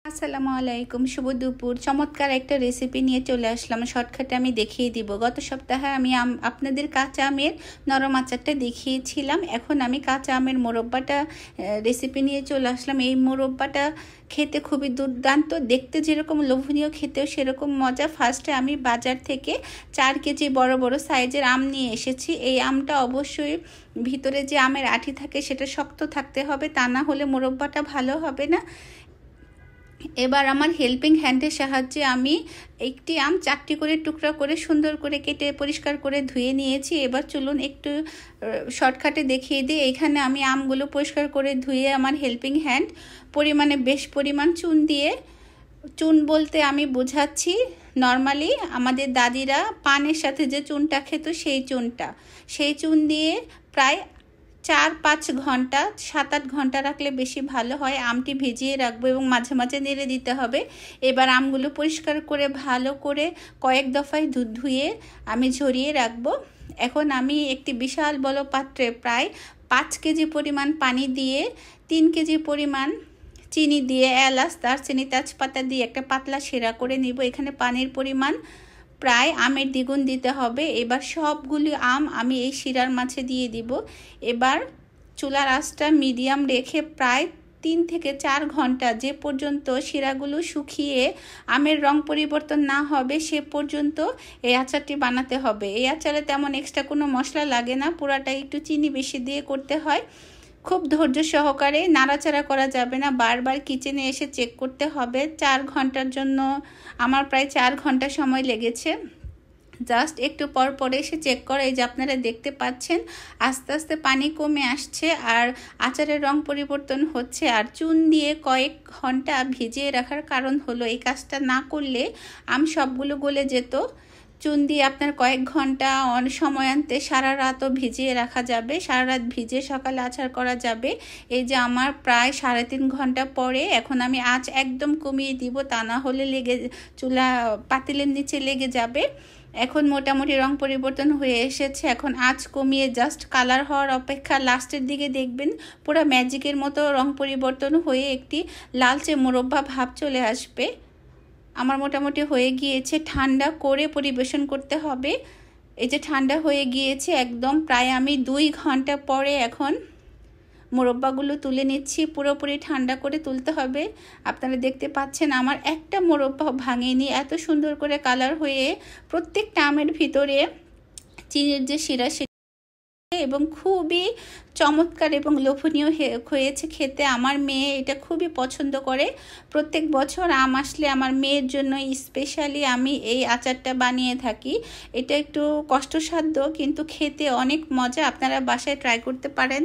আসসালামু আলাইকুম, শুভ দুপুর। চমৎকার একটা রেসিপি নিয়ে চলে আসলাম। শর্টকাটে আমি দেখিয়ে দিব। গত সপ্তাহে আমি আপনাদের কাঁচা আমের নরম আচারটা দেখিয়েছিলাম। এখন আমি কাঁচা আমের মোরব্বাটা রেসিপি নিয়ে চলে আসলাম। এই মোরব্বাটা খেতে খুবই দুর্দান্ত, দেখতে যেরকম লোভনীয়, খেতেও সেরকম মজা। ফার্স্টে আমি বাজার থেকে 4 কেজি বড় বড় সাইজের আম নিয়ে এসেছি। এই আমটা অবশ্যই ভিতরে যে আমের আঁটি থাকে সেটা শক্ত থাকতে হবে, তা না হলে মোরব্বাটা ভালো হবে না। এবার আমার হেল্পিং হ্যান্ডের সাহায্যে আমি একটি আম 4টি করে টুকরা করে সুন্দর করে কেটে পরিষ্কার করে ধুয়ে নিয়েছি। এবার চলুন একটু শর্টকাটে দেখিয়ে দিই। এখানে আমি আমগুলো পরিষ্কার করে ধুয়ে আমার হেল্পিং হ্যান্ড বেশ পরিমাণ চুন দিয়ে, চুন বলতে আমি বোঝাচ্ছি নর্মালি আমাদের দাদিরা পানের সাথে যে চুনটা খেত সেই চুন দিয়ে প্রায় 4-5 ঘন্টা, 7-8 ঘন্টা রাখলে বেশি ভালো হয়। আমটি ভিজিয়ে রাখবো এবং মাঝে মাঝে নেড়ে দিতে হবে। এবার আমগুলো পরিষ্কার করে ভালো করে কয়েক দফায় ধুয়ে আমি ঝরিয়ে রাখবো। এখন আমি একটি বিশাল বড় পাত্রে প্রায় 5 কেজি পরিমাণ পানি দিয়ে 3 কেজি পরিমাণ চিনি দিয়ে, এলাচ, দারচিনি, তেজপাতা দিয়ে একটা পাতলা শিরা করে নিব। এখানে পানির পরিমাণ প্রায় আমের দ্বিগুণ দিতে হবে। এবার সবগুলি আম আমি এই শিরার মাঝে দিয়ে দিব। এবার চুলার আঁচটা মিডিয়াম রেখে প্রায় 3 থেকে 4 ঘন্টা, যে পর্যন্ত শিরাগুলো শুকিয়ে আমের রং পরিবর্তন না হবে সে পর্যন্ত এই আচারটি বানাতে হবে। এই আচারে তেমন এক্সট্রা কোনো মশলা লাগে না, পুরাটা একটু চিনি বেশি দিয়ে করতে হয়। খুব ধৈর্য সহকারে, নাড়াচাড়া করা যাবে না, বারবার কিচেনে এসে চেক করতে হবে। 4 ঘন্টার জন্য আমার প্রায় 4 ঘন্টা সময় লেগেছে। জাস্ট একটু পর পরে এসে চেক করা। এই যে আপনারা দেখতে পাচ্ছেন আস্তে আস্তে পানি কমে আসছে আর আচারের রং পরিবর্তন হচ্ছে। আর চুন দিয়ে কয়েক ঘন্টা ভিজিয়ে রাখার কারণ হলো, এই কাজটা না করলে আম সবগুলো গলে যেত। চুন দিয়ে আপনার কয়েক ঘন্টা সময়ান্তে সারা রাতও ভিজিয়ে রাখা যাবে, সারা রাত ভিজিয়ে সকালে আচার করা যাবে। এই যে আমার প্রায় 3.5 ঘন্টা পরে এখন আমি আঁচ একদম কমিয়ে দিব, তা না হলে চুলা পাতিলের নিচে লেগে যাবে। এখন মোটামুটি রং পরিবর্তন হয়ে এসেছে। এখন আঁচ কমিয়ে জাস্ট কালার হওয়ার অপেক্ষা। লাস্টের দিকে দেখবেন পুরো ম্যাজিকের মতো রং পরিবর্তন হয়ে একটি লালচে মোরব্বা ভাব চলে আসবে। আমার মোটামুটি হয়ে গিয়েছে। ঠান্ডা করে পরিবেশন করতে হবে। এই যে ঠান্ডা হয়ে গিয়েছে একদম, প্রায় আমি 2 ঘন্টা পরে এখন মোরব্বাগুলো তুলে নিচ্ছি। পুরোপুরি ঠান্ডা করে তুলতে হবে। আপনারা দেখতে পাচ্ছেন আমার একটা মোরব্বা ভাঙেনি, এত সুন্দর করে কালার হয়ে প্রত্যেকটা আমের ভিতরে চিনির যে শিরা এবং খুবই চমৎকার এবং লোভনীয় হয়েছে খেতে। আমার মেয়ে এটা খুবই পছন্দ করে। প্রত্যেক বছর আম আসলে আমার মেয়ের জন্য স্পেশালি আমি এই আচারটা বানিয়ে থাকি। এটা একটু কষ্টসাধ্য কিন্তু খেতে অনেক মজা। আপনারা বাসায় ট্রাই করতে পারেন।